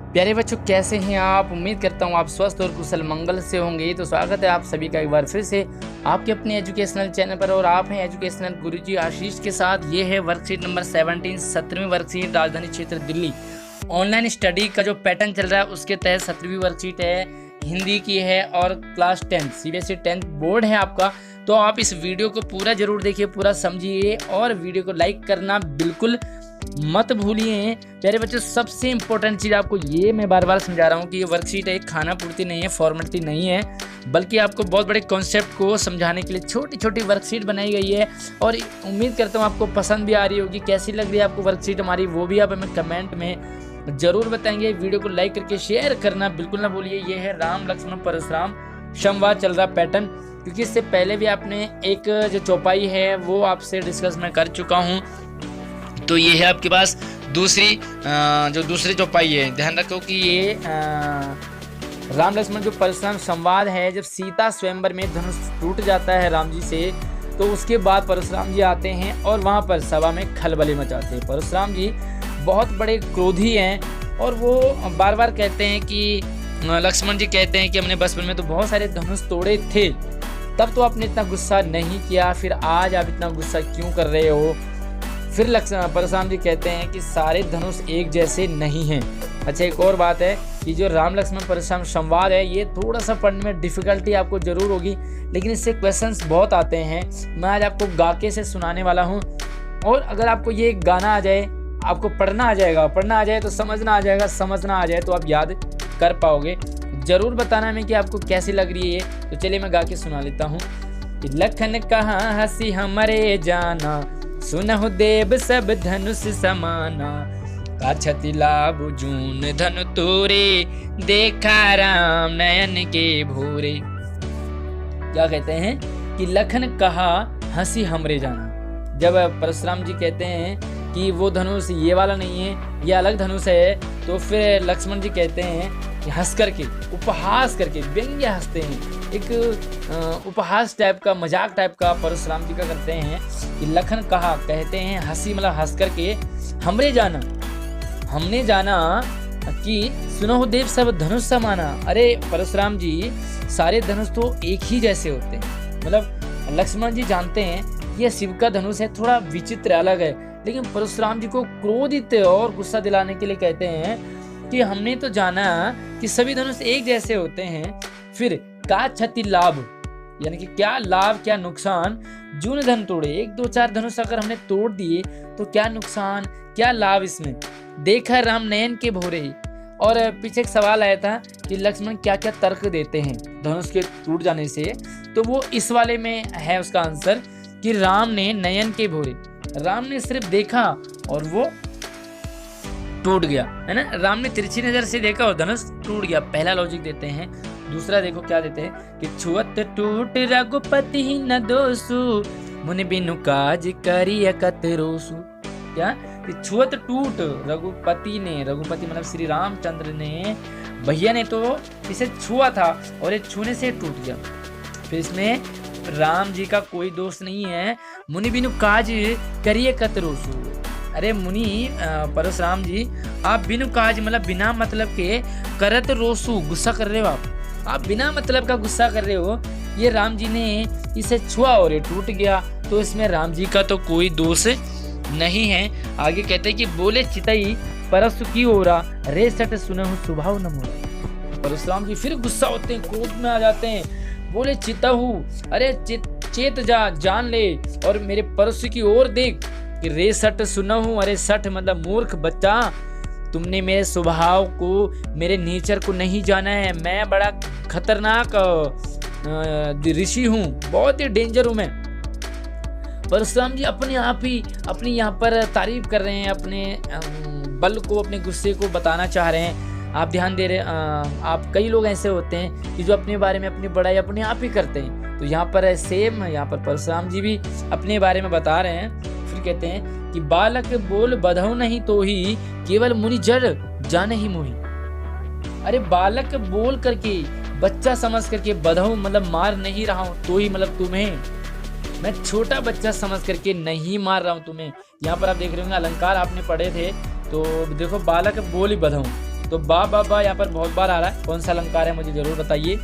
प्यारे बच्चों, कैसे हैं आप? उम्मीद करता हूँ आप स्वस्थ और कुशल मंगल से होंगे। तो स्वागत है आप सभी का एक बार फिर से आपके अपने एजुकेशनल चैनल पर, और आप हैं एजुकेशनल गुरुजी आशीष के साथ। ये है वर्कशीट नंबर 17, 17वीं वर्कशीट, राजधानी क्षेत्र दिल्ली। ऑनलाइन स्टडी का जो पैटर्न चल रहा है उसके तहत 17वीं वर्कशीट है, हिंदी की है और क्लास 10 सीबीएसई 10th बोर्ड है आपका। तो आप इस वीडियो को पूरा जरूर देखिए, पूरा समझिए और वीडियो को लाइक करना बिल्कुल मत भूलिए। प्यारे बच्चों, सबसे इंपॉर्टेंट चीज़ आपको ये मैं बार बार समझा रहा हूँ कि ये वर्कशीट एक खाना पूर्ति नहीं है, फॉर्मेलिटी नहीं है, बल्कि आपको बहुत बड़े कॉन्सेप्ट को समझाने के लिए छोटी छोटी वर्कशीट बनाई गई है। और उम्मीद करता हूँ आपको पसंद भी आ रही होगी। कैसी लग रही है आपको वर्कशीट हमारी, वो भी आप हमें कमेंट में ज़रूर बताएंगे। वीडियो को लाइक करके शेयर करना बिल्कुल ना भूलिए। ये है राम लक्ष्मण परशुराम संवाद चल रहा पैटर्न, क्योंकि इससे पहले भी आपने एक जो चौपाई है वो आपसे डिस्कस मैं कर चुका हूँ। तो ये है आपके पास दूसरी चौपाई है। ध्यान रखो कि ये राम लक्ष्मण जो परशुराम संवाद है, जब सीता स्वयंवर में धनुष टूट जाता है राम जी से, तो उसके बाद परशुराम जी आते हैं और वहाँ पर सभा में खलबली मचाते हैं। परशुराम जी बहुत बड़े क्रोधी हैं और वो बार बार कहते हैं कि लक्ष्मण जी कहते हैं कि हमने बचपन में तो बहुत सारे धनुष तोड़े थे, तब तो आपने इतना गुस्सा नहीं किया, फिर आज आप इतना गुस्सा क्यों कर रहे हो? फिर परशुराम जी कहते हैं कि सारे धनुष एक जैसे नहीं हैं। अच्छा, एक और बात है कि जो राम लक्ष्मण परशुराम संवाद है, ये थोड़ा सा पढ़ने में डिफिकल्टी आपको जरूर होगी, लेकिन इससे क्वेश्चंस बहुत आते हैं। मैं आज आपको गाके से सुनाने वाला हूँ, और अगर आपको ये गाना आ जाए, आपको पढ़ना आ जाएगा, पढ़ना आ जाए तो समझना आ जाएगा, समझना आ जाए तो आप याद कर पाओगे। जरूर बताना हमें कि आपको कैसी लग रही है। तो चलिए मैं गा के सुना लेता हूँ। लखन कहाँ हंसी हमारे जाना, सुनहु देव सब धनुष समाना, काछति लाभ जून धनु तोरे, देखा राम नयन के भोरे। क्या कहते हैं कि लखन कहा हंसी हमरे जाना। जब परशुराम जी कहते हैं कि वो धनुष ये वाला नहीं है, ये अलग धनुष है, तो फिर लक्ष्मण जी कहते हैं कि हंस करके, उपहास करके, व्यंग्य हंसते हैं, एक उपहास टाइप का, मजाक टाइप का परशुराम जी का करते हैं कि लखन कहा, कहते हैं हंसी मतलब हंस करके, हमरे जाना, हमने जाना कि सुनो देव सब धनुष समाना। अरे परशुराम जी, सारे धनुष तो एक ही जैसे होते हैं। मतलब लक्ष्मण जी जानते हैं ये शिव का धनुष है, थोड़ा विचित्र अलग है, लेकिन परशुराम जी को क्रोधित और गुस्सा दिलाने के लिए कहते हैं कि हमने तो जाना कि सभी धनुष एक जैसे होते हैं, फिर का क्षति लाभ, यानी कि क्या लाभ क्या नुकसान, जून धन तोड़े, 1 2 4 धनुष अगर हमने तोड़ दिए तो क्या नुकसान क्या लाभ इसमें, देखा राम नयन के भोरे। और पीछे एक सवाल आया था कि लक्ष्मण क्या क्या तर्क देते हैं धनुष के टूट जाने से, तो वो इस वाले में है उसका आंसर कि राम ने नयन के भोरे, राम ने सिर्फ देखा और वो टूट गया, है ना। राम ने तिरछी नजर से देखा और धनुष टूट गया, पहला लॉजिक देते हैं। दूसरा देखो क्या देते हैं कि छुअत टूट रघुपति न दोसु, मुनि बिनु काज करिय कत रोसु। क्या कि छुअत टूट रघुपति ने, रघुपति मतलब श्री रामचंद्र ने, भैया ने तो इसे छुआ था और ये छूने से टूट गया। फिर इसमें राम जी का कोई दोष नहीं है। मुनि बिनु काज करिए कत रोसु। अरे मुनि परशुराम जी, आप बिनु काज मतलब बिना मतलब के, करत रोसु गुस्सा कर रहे हो, आप बिना मतलब का गुस्सा कर रहे हो। ये राम जी ने इसे छुआ और ये टूट गया, तो इसमें राम जी का तो कोई दोष नहीं है। आगे कहते हैं कि बोले चितई परसु की ओरा, रे सट सुनहु स्वभाव न मोरा। परशुराम जी फिर गुस्सा होते हैं, क्रोध में आ जाते हैं, बोले चितहु, अरे चेत जा, जान ले और मेरे परसु की ओर देख कि रे सट सुनहु, अरे सट मतलब मूर्ख बच्चा, तुमने मेरे स्वभाव को, मेरे नेचर को नहीं जाना है। मैं बड़ा खतरनाक ऋषि हूँ, बहुत ही डेंजर हूँ मैं। परशुराम जी अपने आप ही अपनी यहाँ पर तारीफ कर रहे हैं, अपने बल को, अपने गुस्से को बताना चाह रहे हैं। आप ध्यान दे रहे, आप कई लोग ऐसे होते हैं कि जो अपने बारे में अपनी बड़ाई अपने आप ही करते हैं, तो यहाँ पर सेम, यहाँ पर परशुराम जी भी अपने बारे में बता रहे हैं। फिर कहते हैं कि बालक बोल बधौ नहीं तो ही, केवल मुनि जड़ जाने ही मोही। अरे बालक बोल करके, बच्चा समझ करके, बधौ मतलब मार नहीं रहा हूँ तो ही, मतलब तुम्हें मैं छोटा बच्चा समझ करके नहीं मार रहा हूँ तुम्हें। यहाँ पर आप देख रहे होंगे अलंकार आपने पढ़े थे, तो देखो बालक बोल बधौ, तो बा बा बा यहाँ पर बहुत बार आ रहा है, कौन सा अलंकार है मुझे जरूर बताइए।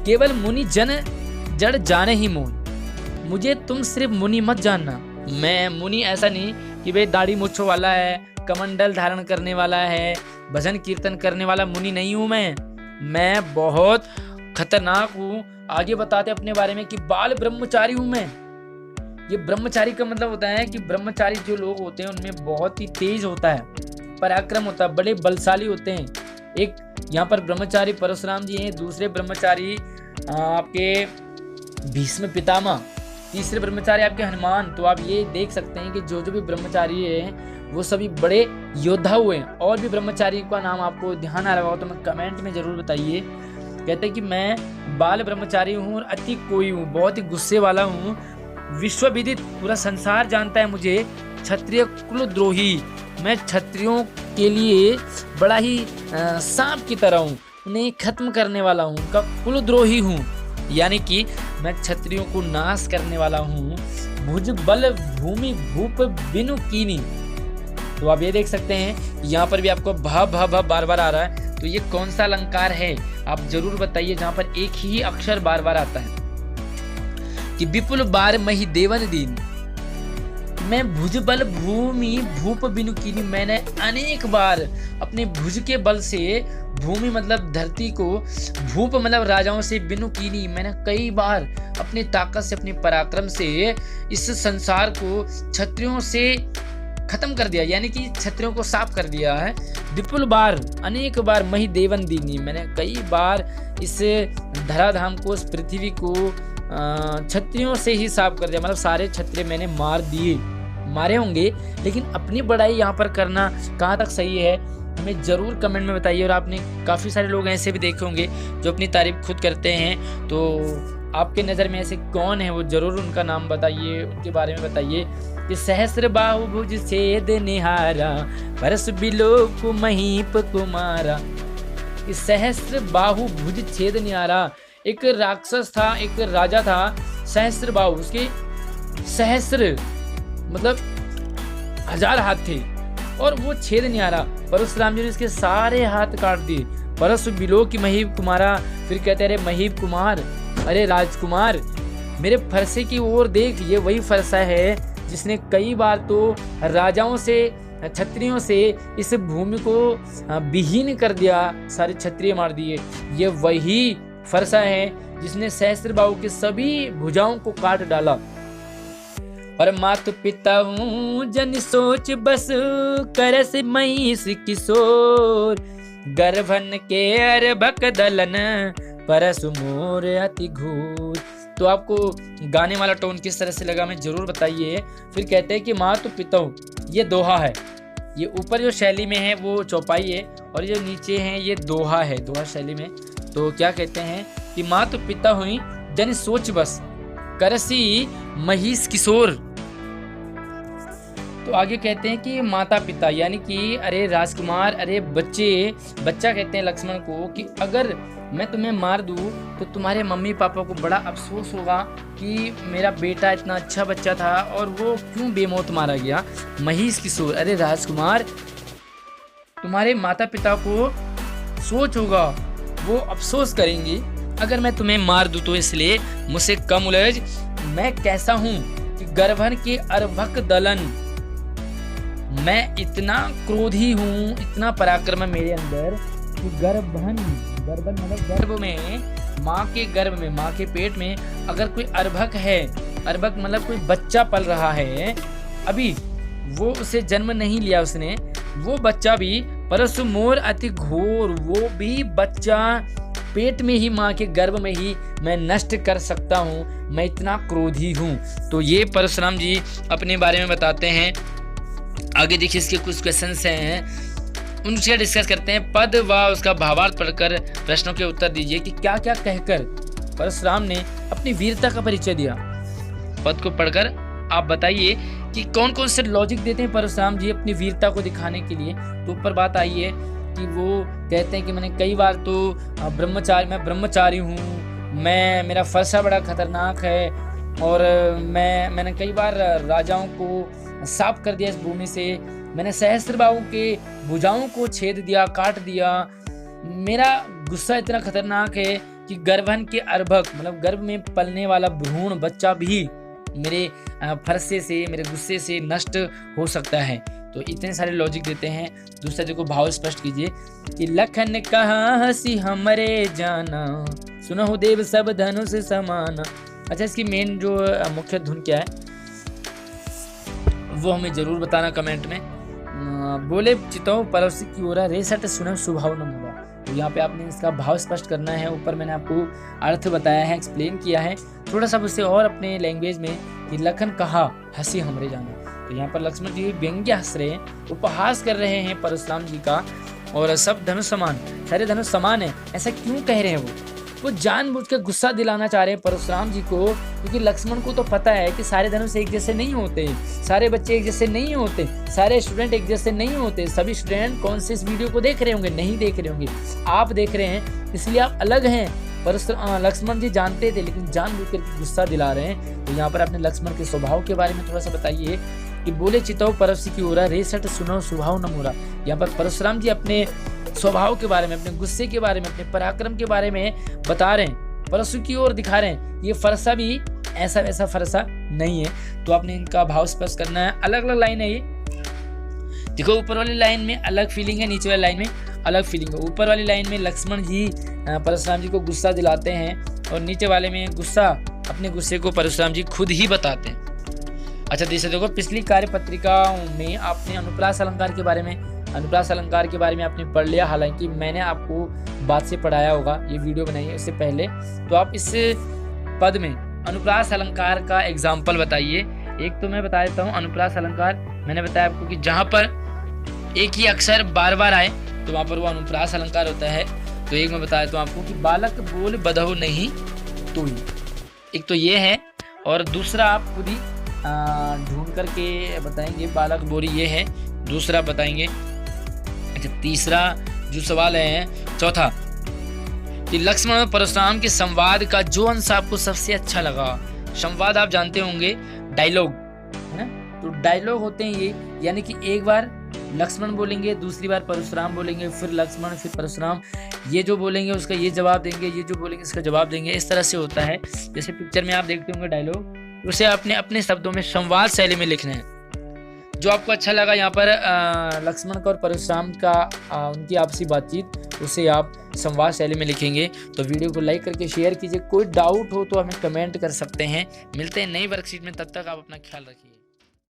केवल मुनि जन जड़ जाने ही मोन, मुझे तुम सिर्फ मुनि मत जानना। मैं मुनि ऐसा नहीं कि भाई दाढ़ी मूंछों वाला है, कमंडल धारण करने वाला है, भजन कीर्तन करने वाला मुनि नहीं हूं मैं बहुत खतरनाक हूँ। आगे बताते अपने बारे में कि बाल ब्रह्मचारी हूं मैं। ये ब्रह्मचारी का मतलब होता है कि ब्रह्मचारी जो लोग होते हैं उनमें बहुत ही तेज होता है, पराक्रम होता है, बड़े बलशाली होते हैं। एक यहाँ पर ब्रह्मचारी परशुराम जी हैं, दूसरे ब्रह्मचारी आपके भीष्म पितामह, तीसरे ब्रह्मचारी आपके हनुमान। तो आप ये देख सकते हैं कि जो भी ब्रह्मचारी हैं वो सभी बड़े योद्धा हुए हैं। और भी ब्रह्मचारी का नाम आपको ध्यान आ रहा होगा तो मैं कमेंट में जरूर बताइए। कहते हैं कि मैं बाल ब्रह्मचारी हूँ और अति कोई हूँ, बहुत ही गुस्से वाला हूँ, विश्व विदित पूरा संसार जानता है मुझे, क्षत्रिय कुलद्रोही, मैं क्षत्रियों के लिए बड़ा ही सांप की तरह हूँ, उन्हें खत्म करने वाला हूँ, उनका कुलद्रोही हूँ, यानी कि मैं क्षत्रियों को नाश करने वाला हूँ। भुज बल भूमि भूप बिनु कीनी। तो आप ये देख सकते हैं यहाँ पर भी आपको भ भ भ बार बार आ रहा है। तो ये कौन सा अलंकार है आप जरूर बताइए, जहाँ पर एक ही अक्षर बार बार आता है। कि विपुल बार मही देवन दीन, मैं भुज बल भूमि भूप बिनु कीनी, मैंने अनेक बार अपने भुज के बल से, भूमि मतलब धरती को, भूप मतलब राजाओं से, बिनु कीनी मैंने कई बार अपनी ताकत से, अपने पराक्रम से इस संसार को क्षत्रियों से खत्म कर दिया, यानी कि क्षत्रियों को साफ कर दिया है। विपुल बार अनेक बार मही देवन दीनी, मैंने कई बार इस धराधाम को, इस पृथ्वी को क्षत्रियों से ही साफ कर दिया, मतलब सारे क्षत्रिय मैंने मारे होंगे। लेकिन अपनी बड़ाई यहाँ पर करना कहाँ तक सही है हमें जरूर कमेंट में बताइए। और आपने काफ़ी सारे लोग ऐसे भी देखे होंगे जो अपनी तारीफ खुद करते हैं, तो आपके नज़र में ऐसे कौन है वो जरूर उनका नाम बताइए, उनके बारे में बताइए। कि सहस्र बाहु भुज छेद निहारा, परस बिलोक महीप कुमारा। कि सहस्र बाहु भुज छेद निहारा, एक राक्षस था, एक राजा था, सहस्र बाहु, उसके सहस्र मतलब 1000 हाथ थे और वो छेद निहारा। परशुराम जी ने इसके सारे हाथ काट दिए। परस बिलोक महीप कुमारा, फिर कहते अरे महीप कुमार, अरे राजकुमार मेरे फरसे की ओर देख, ये वही फरसा है जिसने कई बार तो राजाओं से, क्षत्रियों से इस भूमि को विहीन कर दिया, सारे क्षत्रिय मार दिए। ये वही फरसा है जिसने सहस्त्रबाहु के सभी भुजाओं को काट डाला। और मातु पिता हूँ जन सोच बस, करस महिष किशोर, गर्भन के अर्भक दलन, परस मोर अति घोर। तो आपको गाने वाला टोन किस तरह से लगा हमें जरूर बताइए। फिर कहते हैं कि मातु पिता, ये दोहा है, ये ऊपर जो शैली में है वो चौपाई है और जो नीचे है ये दोहा है, दोहा शैली में। तो क्या कहते हैं कि मातु पिता हुई जन सोच बस, करसी महिष किशोर। तो आगे कहते हैं कि माता पिता, यानी कि अरे राजकुमार, अरे बच्चा कहते हैं लक्ष्मण को कि अगर मैं तुम्हें मार दूं तो तुम्हारे मम्मी पापा को बड़ा अफसोस होगा कि मेरा बेटा इतना अच्छा बच्चा था और वो क्यों बेमौत मारा गया। महिष किशोर, अरे राजकुमार तुम्हारे माता पिता को सोच होगा, वो अफसोस करेंगे अगर मैं तुम्हें मार दूं, तो इसलिए मुझसे कम उलझ। मैं कैसा हूँ कि गर्भन के अर्भक दलन, मैं इतना क्रोधी हूँ, इतना पराक्रम है मेरे अंदर कि गर्भन मतलब गर्भ में, माँ के गर्भ में, माँ के पेट में अगर कोई अर्भक है, अर्भक मतलब कोई बच्चा पल रहा है, अभी वो उसे जन्म नहीं लिया उसने, वो बच्चा भी परसु मोर अति घोर, वो भी बच्चा पेट में ही, माँ के गर्भ में ही मैं नष्ट कर सकता हूँ, मैं इतना क्रोधी हूँ। तो ये परशुराम जी अपने बारे में बताते हैं। आगे देखिए इसके कुछ क्वेश्चंस हैं, उनसे डिस्कस करते हैं। पद व उसका भावार्थ पढ़कर प्रश्नों के उत्तर दीजिए कि क्या क्या कहकर परशुराम ने अपनी वीरता का परिचय दिया। पद को पढ़कर आप बताइए कि कौन कौन से लॉजिक देते हैं परशुराम जी अपनी वीरता को दिखाने के लिए। तो ऊपर बात आई है कि वो कहते हैं कि मैंने कई बार तो मैं ब्रह्मचारी हूँ, मेरा फरसा बड़ा खतरनाक है और मैंने कई बार राजाओं को साफ कर दिया इस भूमि से, मैंने सहस्त्रबाहु के भुजाओं को छेद दिया, काट दिया। मेरा गुस्सा इतना खतरनाक है कि गर्भन के अर्भक मतलब गर्भ में पलने वाला भ्रूण बच्चा भी मेरे फरसे से, मेरे गुस्से से नष्ट हो सकता है। तो इतने सारे लॉजिक देते हैं। दूसरा देखो भाव स्पष्ट कीजिए कि लखन कहा हंसी हमरे जाना, सुनहु देव सब धनुष समाना। अच्छा, इसकी मेन जो मुख्य धुन क्या है वो हमें जरूर बताना कमेंट में। बोले चितौ पड़ोसी की ओरा रेसट सुनहु सुभाव न मोरा। तो यहाँ पे आपने इसका भाव स्पष्ट करना है। ऊपर मैंने आपको अर्थ बताया है, एक्सप्लेन किया है थोड़ा सा उससे और अपने लैंग्वेज में कि लखन कहा हंसी हमरे जाना। तो यहाँ पर लक्ष्मण जी व्यंग्य हंस रहे हैं, उपहास कर रहे हैं परशुराम जी का। और सब धनुष समान, सारे धनुष समान है, ऐसा क्यों कह रहे हैं? वो जानबूझ के गुस्सा दिलाना चाह रहे हैं परशुराम जी को, क्योंकि लक्ष्मण को तो पता है कि सारे धनुष एक जैसे नहीं होते, सारे बच्चे एक जैसे नहीं होते, सारे स्टूडेंट एक जैसे नहीं होते। सभी स्टूडेंट कौन से इस वीडियो को देख रहे होंगे? नहीं देख रहे होंगे, आप देख रहे हैं, इसलिए आप अलग हैं। लक्ष्मण जी जानते थे लेकिन जानबूझ कर गुस्सा दिला रहे हैं। तो यहाँ पर अपने लक्ष्मण के स्वभाव के बारे में थोड़ा सा बताइए कि बोले चितौ परसी की ओरा रेसट सुनो स्वभाव न मोरा। यहाँ पर परशुराम जी अपने स्वभाव के बारे में, अपने गुस्से के बारे में, अपने पराक्रम के बारे में बता रहे हैं, परशु की ओर दिखा रहे हैं। ये फरसा भी ऐसा वैसा फरसा नहीं है। तो आपने इनका भाव स्पष्ट करना है। अलग अलग लाइन है ये, देखो ऊपर वाली लाइन में अलग फीलिंग है, नीचे वाली लाइन में अलग फीलिंग है। ऊपर वाली लाइन में लक्ष्मण जी परशुराम जी को गुस्सा दिलाते हैं और नीचे वाले में गुस्सा, अपने गुस्से को परशुराम जी खुद ही बताते हैं। अच्छा देखो, पिछली कार्य पत्रिका में आपने अनुप्रास अलंकार के बारे में आपने पढ़ लिया। हालांकि मैंने आपको बात से पढ़ाया होगा, ये वीडियो बनाई है इससे पहले। तो आप इस पद में अनुप्रास अलंकार का एग्जाम्पल बताइए। एक तो मैं बता देता हूँ, अनुप्रास अलंकार मैंने बताया आपको कि जहाँ पर एक ही अक्षर बार बार आए तो वहाँ पर वो अनुप्रास अलंकार होता है। तो एक मैं बता देता हूँ आपको कि बालक बोल बधो नहीं तू ही, एक तो ये है। और दूसरा आप खुद ही ढूंढ करके बताएंगे, बालक बोरी ये है, दूसरा बताएंगे। अच्छा, तीसरा जो सवाल है, चौथा कि लक्ष्मण और परशुराम के संवाद का जो अंश आपको सबसे अच्छा लगा। संवाद आप जानते होंगे, डायलॉग है ना। तो डायलॉग होते हैं ये, यानी कि एक बार लक्ष्मण बोलेंगे, दूसरी बार परशुराम बोलेंगे, फिर लक्ष्मण, फिर परशुराम, ये जो बोलेंगे उसका ये जवाब देंगे, ये जो बोलेंगे इसका जवाब देंगे। इस तरह से होता है। जैसे पिक्चर में आप देखते होंगे डायलॉग, उसे आपने अपने शब्दों में संवाद शैली में लिखना है। जो आपको अच्छा लगा यहाँ पर लक्ष्मण का और परशुराम का उनकी आपसी बातचीत, उसे आप संवाद शैली में लिखेंगे। तो वीडियो को लाइक करके शेयर कीजिए। कोई डाउट हो तो हमें कमेंट कर सकते हैं। मिलते हैं नई वर्कशीट में, तब तक आप अपना ख्याल रखिए।